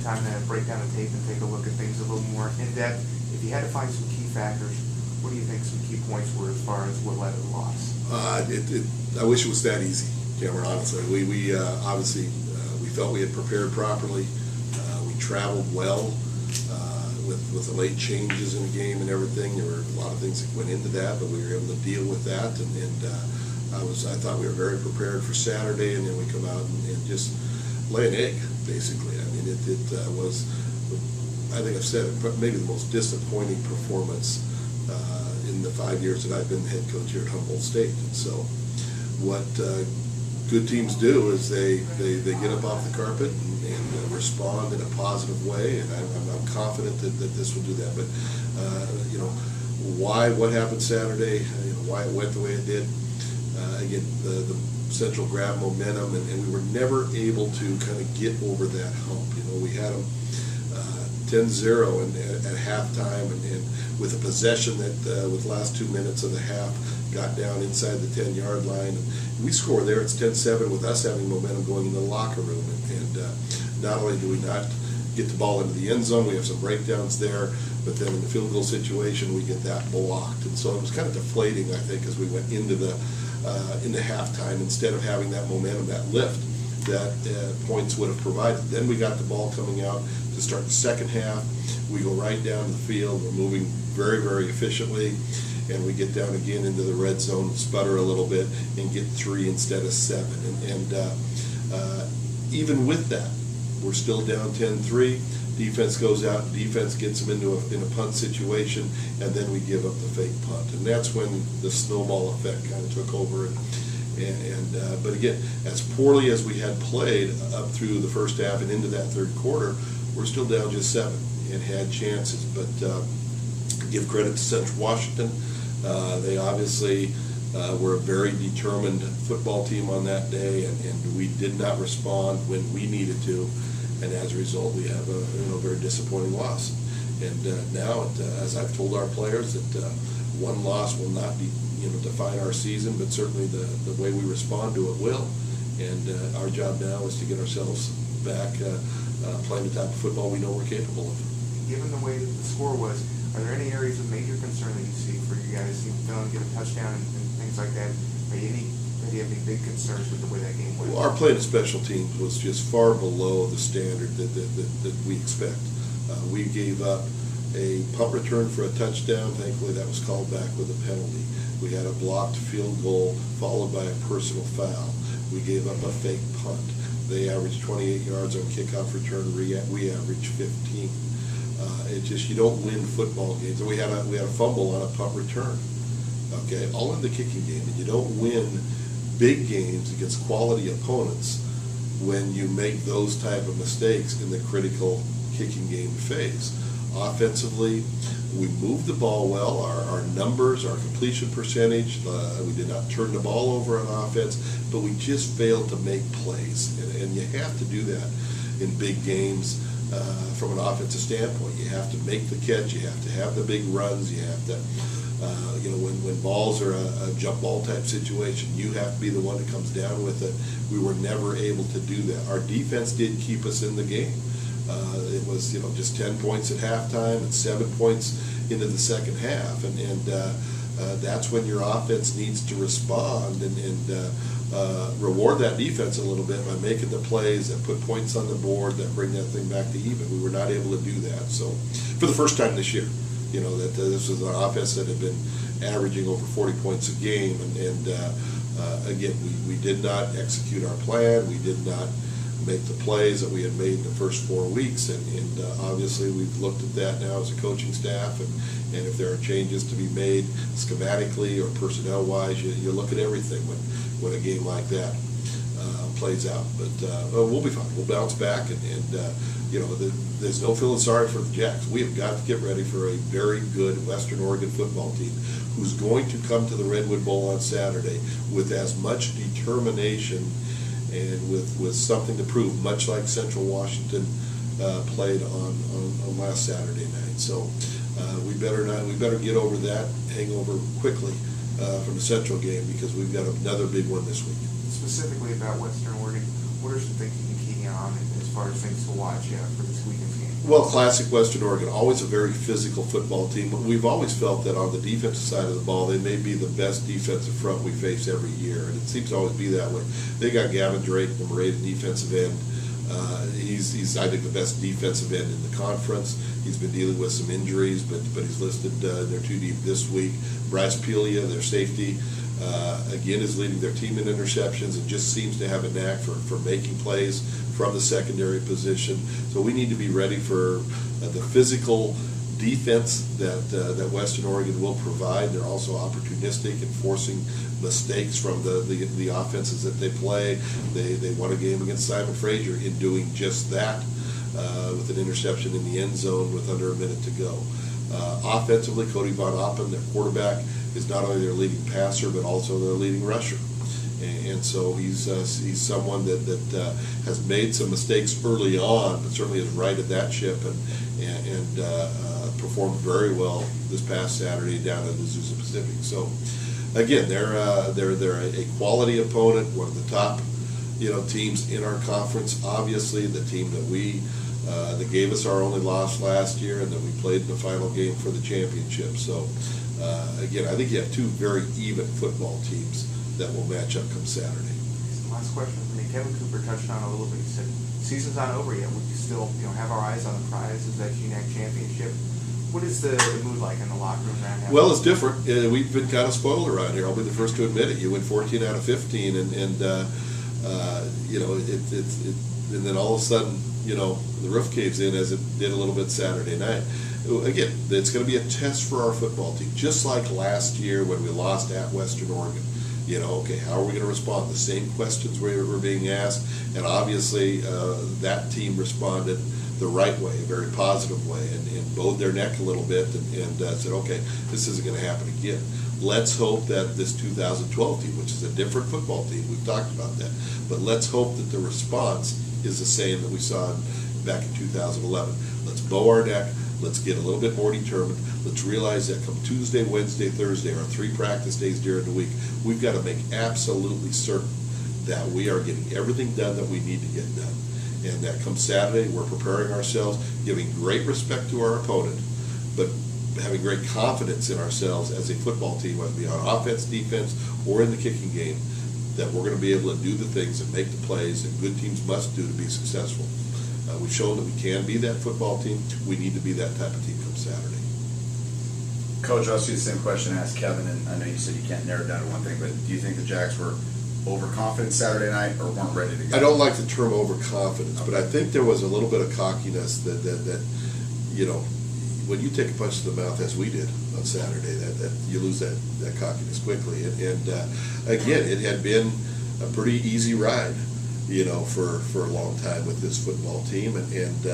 time to break down the tape and take a look at things a little more in depth. If you had to find some key factors, what do you think some key points were as far as what led to the loss? I wish it was that easy, Cameron, honestly. We obviously, we felt we had prepared properly. We traveled well with the late changes in the game and everything. There were a lot of things that went into that, but we were able to deal with that. I thought we were very prepared for Saturday, and then we come out and just lay an egg, basically. I mean, it was, I think I've said it, maybe the most disappointing performance in the 5 years that I've been head coach here at Humboldt State. And so what good teams do is they get up off the carpet and respond in a positive way, and I'm confident that this will do that. But you know, what happened Saturday, why it went the way it did, again, the Central grabbed momentum, and we were never able to kind of get over that hump. We had them 10-0 at halftime, and with a possession that with the last 2 minutes of the half got down inside the 10-yard line. And we score there, it's 10-7 with us having momentum going into the locker room. And not only do we not get the ball into the end zone, we have some breakdowns there, but then in the field goal situation, we get that blocked. And so it was kind of deflating, I think, as we went into halftime, instead of having that momentum, that lift that points would have provided. Then we got the ball coming out to start the second half. We go right down to the field. We're moving very, very efficiently, and we get down again into the red zone, sputter a little bit, and get 3 instead of 7. And even with that, we're still down 10-3. Defense goes out, defense gets them in a punt situation, and then we give up the fake punt. And that's when the snowball effect kind of took over. But again, as poorly as we had played up through the first half and into that third quarter, we're still down just 7 and had chances. But give credit to Central Washington. They obviously were a very determined football team on that day, and we did not respond when we needed to. And as a result, we have a very disappointing loss. And now, as I've told our players, that one loss will not be define our season, but certainly the way we respond to it will. And our job now is to get ourselves back playing the type of football we know we're capable of. Given the way that the score was, are there any areas of major concern that you see for you guys? You don't get a touchdown and things like that. Do you have any big concerns with the way that game went? Well, our play to special teams was just far below the standard that we expect. We gave up a punt return for a touchdown. Thankfully, that was called back with a penalty. We had a blocked field goal followed by a personal foul. We gave up a fake punt. They averaged 28 yards on kickoff return. We averaged 15. It's just, you don't win football games. And we had a fumble on a punt return. Okay, all in the kicking game, and you don't win big games against quality opponents when you make those type of mistakes in the critical kicking game phase. Offensively, we moved the ball well. Our numbers, our completion percentage, we did not turn the ball over on offense, but we just failed to make plays. And you have to do that in big games from an offensive standpoint. You have to make the catch. You have to have the big runs. You have to, when balls are a jump ball type situation, you have to be the one that comes down with it. We were never able to do that. Our defense did keep us in the game. It was just 10 points at halftime and 7 points into the second half, and that's when your offense needs to respond and reward that defense a little bit by making the plays that put points on the board that bring that thing back to even. We were not able to do that. So for the first time this year, that this was an offense that had been averaging over 40 points a game, and again, we did not execute our plan. We did not make the plays that we had made in the first 4 weeks, and obviously we've looked at that now as a coaching staff, and if there are changes to be made schematically or personnel wise, you look at everything when a game like that plays out. But we'll be fine. We'll bounce back, and there's no feeling sorry for the Jacks. We have got to get ready for a very good Western Oregon football team who's going to come to the Redwood Bowl on Saturday with as much determination and with something to prove, much like Central Washington played on last Saturday night. So we better get over that hangover quickly from the Central game, because we've got another big one this week. Specifically about Western Oregon, what are some things you can key on as far as things to watch for this weekend's game? Well, classic Western Oregon, always a very physical football team. We've always felt that on the defensive side of the ball, they may be the best defensive front we face every year, and it seems to always be that way. They got Gavin Drake, number 8 defensive end. He's I think the best defensive end in the conference. He's been dealing with some injuries, but he's listed they're too deep this week. Bryce Pelia, their safety, again is leading their team in interceptions and just seems to have a knack for making plays from the secondary position. So we need to be ready for the physical defense that Western Oregon will provide. They're also opportunistic in forcing mistakes from the offenses that they play. They won a game against Simon Fraser in doing just that with an interception in the end zone with under a minute to go. Offensively, Cody Von Oppen, their quarterback, is not only their leading passer but also their leading rusher. And so he's someone that has made some mistakes early on, but certainly has righted that ship and performed very well this past Saturday down at Azusa Pacific. So again, they're a quality opponent, one of the top teams in our conference. Obviously, the team that gave us our only loss last year, and that we played in the final game for the championship. So again, I think you have two very even football teams that will match up come Saturday. Last question for me. Kevin Cooper touched on it a little bit. He said, season's not over yet. We can still have our eyes on the prize as that GNAC championship. What is the mood like in the locker room right now? Well, it's different. We've been kind of spoiled around here. I'll be the first to admit it. You win 14 out of 15, and then all of a sudden, the roof caves in as it did a little bit Saturday night. Again, it's going to be a test for our football team, just like last year when we lost at Western Oregon. Okay, how are we going to respond? The same questions were being asked, and obviously that team responded the right way, a very positive way, and bowed their neck a little bit and said, okay, this isn't going to happen again. Let's hope that this 2012 team, which is a different football team, we've talked about that, but let's hope that the response is the same that we saw back in 2011. Let's bow our neck. Let's get a little bit more determined. Let's realize that come Tuesday, Wednesday, Thursday, our 3 practice days during the week, we've got to make absolutely certain that we are getting everything done that we need to get done. And that come Saturday, we're preparing ourselves, giving great respect to our opponent, but having great confidence in ourselves as a football team, whether it be on offense, defense, or in the kicking game, that we're going to be able to do the things and make the plays that good teams must do to be successful. We've shown that we can be that football team. We need to be that type of team come Saturday. Coach, I'll ask you the same question I asked Kevin, and I know you said you can't narrow it down to one thing, but do you think the Jacks were overconfident Saturday night or weren't ready to go? I don't like the term overconfidence, but I think there was a little bit of cockiness that when you take a punch to the mouth, as we did on Saturday, that you lose that cockiness quickly. And again, it had been a pretty easy ride, for a long time with this football team, and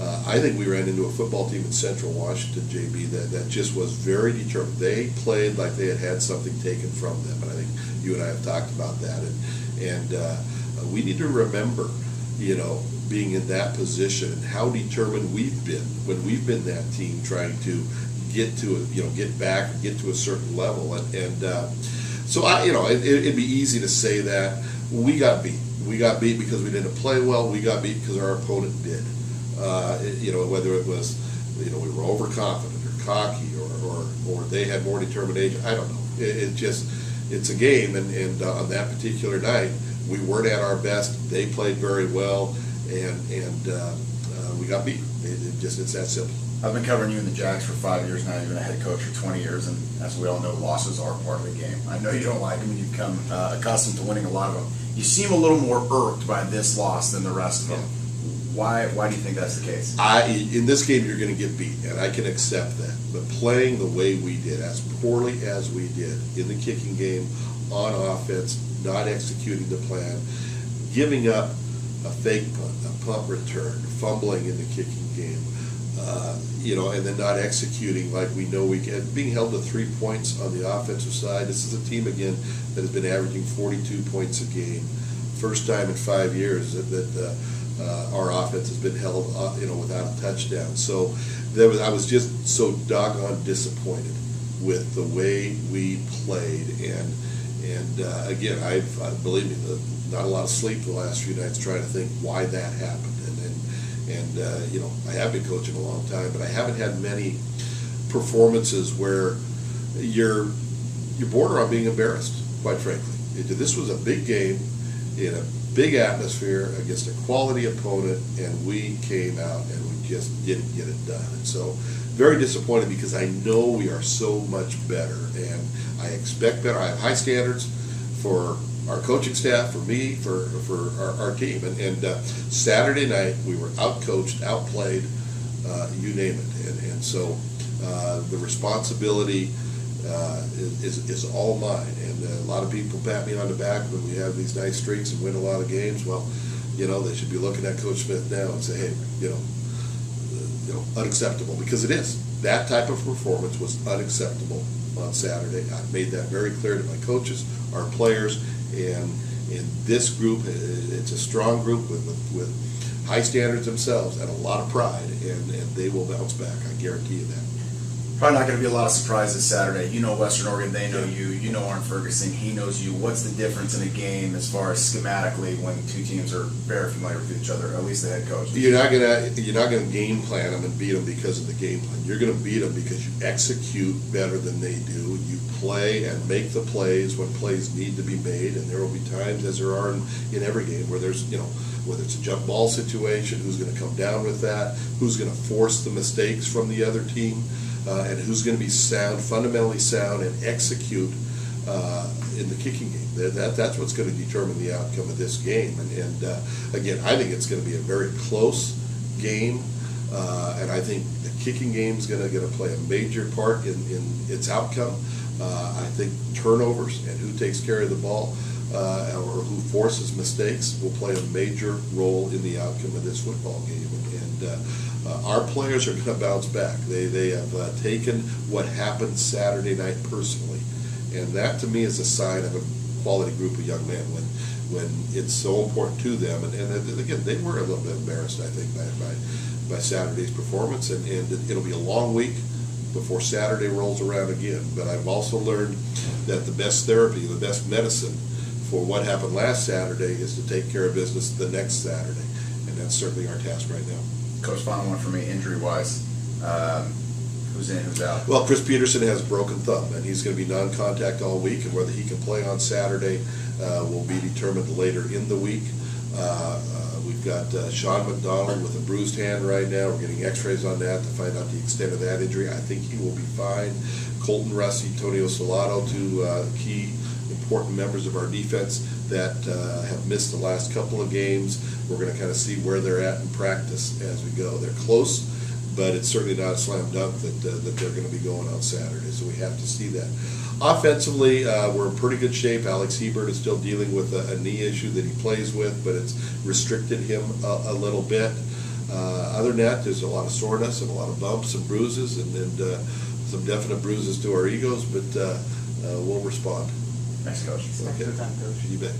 I think we ran into a football team in Central Washington, JB, that just was very determined. They played like they had something taken from them, and I think you and I have talked about that, and we need to remember, being in that position and how determined we've been when we've been that team trying to get to get back, get to a certain level, and so it'd be easy to say that we got beat. We got beat because we didn't play well. We got beat because our opponent did. Whether it was, we were overconfident or cocky or they had more determination. I don't know. It's a game, and on that particular night, we weren't at our best. They played very well, and we got beat. It's that simple. I've been covering you in the Jacks for 5 years now. You've been a head coach for 20 years, and as we all know, losses are part of the game. I know you don't like them, and you've become accustomed to winning a lot of them. You seem a little more irked by this loss than the rest of them. Why do you think that's the case? In this game, you're going to get beat, and I can accept that. But playing the way we did, as poorly as we did in the kicking game, on offense, not executing the plan, giving up a fake punt, a punt return, fumbling in the kicking game, and then not executing like we know we can. Being held to 3 points on the offensive side. This is a team, again, that has been averaging 42 points a game. First time in 5 years that our offense has been held, without a touchdown. So I was just so doggone disappointed with the way we played, and again, I've believe me, not a lot of sleep the last few nights trying to think why that happened. And I have been coaching a long time, but I haven't had many performances where you're border on being embarrassed, quite frankly. This was a big game in a big atmosphere against a quality opponent, and we came out and we just didn't get it done. And so very disappointed, because I know we are so much better, and I expect better. I have high standards for our coaching staff, for me, for our team. And Saturday night we were out-coached, outplayed, you name it. And so the responsibility is all mine. And a lot of people pat me on the back when we have these nice streaks and win a lot of games. Well, they should be looking at Coach Smith now and say, hey, unacceptable, because it is. That type of performance was unacceptable on Saturday. I made that very clear to my coaches, our players, and in this group, it's a strong group with high standards themselves and a lot of pride, and they will bounce back. I guarantee you that. Probably not going to be a lot of surprises Saturday. You know Western Oregon, they know you. You know Arn Ferguson, he knows you. What's the difference in a game as far as schematically when two teams are very familiar with each other, at least the head coach? You're not gonna game plan them and beat them because of the game plan. You're gonna beat them because you execute better than they do. You play and make the plays when plays need to be made, and there will be times, as there are in every game, where there's whether it's a jump ball situation, who's going to come down with that, who's going to force the mistakes from the other team. And who's going to be sound, fundamentally sound, and execute in the kicking game. That's what's going to determine the outcome of this game. And again, I think it's going to be a very close game, and I think the kicking game is going to play a major part in its outcome. I think turnovers and who takes care of the ball or who forces mistakes will play a major role in the outcome of this football game. And our players are going to bounce back. They have taken what happened Saturday night personally, and that to me is a sign of a quality group of young men when it's so important to them. And again, they were a little bit embarrassed, I think, by Saturday's performance, and it'll be a long week before Saturday rolls around again. But I've also learned that the best therapy, the best medicine for what happened last Saturday is to take care of business the next Saturday, and that's certainly our task right now. Coach, final one for me, injury-wise. Who's in, who's out? Well, Chris Peterson has a broken thumb, and he's going to be non-contact all week, and whether he can play on Saturday will be determined later in the week. We've got Sean McDonald with a bruised hand right now. We're getting x-rays on that to find out the extent of that injury. I think he will be fine. Colton Rusty, Tonio Salato, two key important members of our defense that have missed the last couple of games. We're going to kind of see where they're at in practice as we go. They're close, but it's certainly not a slam dunk that they're going to be going on Saturday, so we have to see that. Offensively, we're in pretty good shape. Alex Hebert is still dealing with a knee issue that he plays with, but it's restricted him a little bit. Other than that, there's a lot of soreness and a lot of bumps and bruises and some definite bruises to our egos, but we'll respond. Thanks, Coach. Thanks for the time, Coach. You bet.